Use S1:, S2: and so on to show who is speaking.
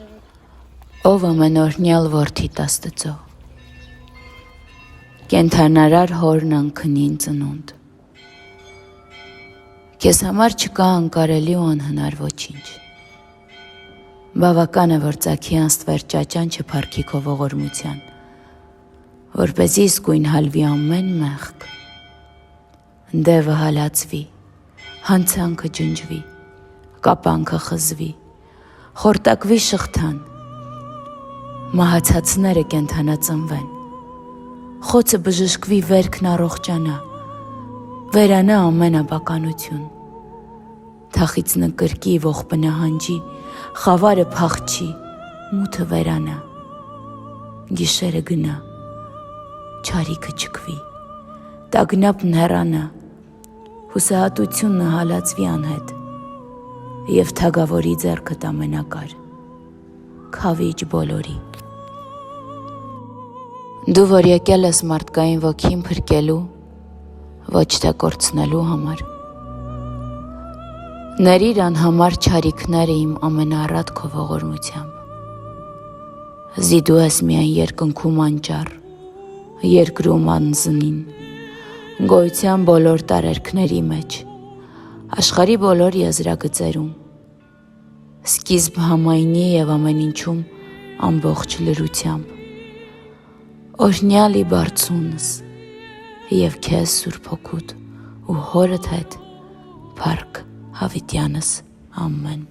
S1: Ով ամենօրհնյալ որդիդ Աստծո, կենդանարար հորն անքնին ծնունդ, քեզ համար չկա անկարելի ու անհնար ոչինչ, բավական է, որ ծագի անստվեր ճաճանչը փառքի քո ողորմության, որպեսզի իսկույն հալվի ամեն մեղք, դևը հալածվի, հանցանքը ջնջվի, կապանքը խզվի, խորտակվի շղթան, մահացածները կենդանածնվեն, խոցը բժշկվի, վերքն առողջանա, վերանա ամեն աբականություն, թախիծնը կրկի, ողբը նահանջի, խավարը փախչի, մութը վերանա, գիշերը գնա, չարիքը չքվի, տագնապն հեռանա, հուսահատությունը հալածվի անհետ, և թագավորի ձեռքդ ամենակար, քավիճ բոլորի։ Դու, որ եկել ես մարդկային ոգին փրկելու, ոչ թե կորցնելու համար, ներիր անհամար չարիքները իմ ամենաառատ քո ողորմությամբ, զիդու ես միայն երկնքում անճառ, երկրում անզնին, գոյության բոլոր տարերքների մեջ, աշխարհի բոլոր եզրագծերում, սկիզբ համայնի և ամեն ինչում ամբողջ լրությամբ, օրհնյալի բարձունս և քեզ Սուրբ Հոգուդ ու հորդ հետ փառք հավիտյանս, ամեն։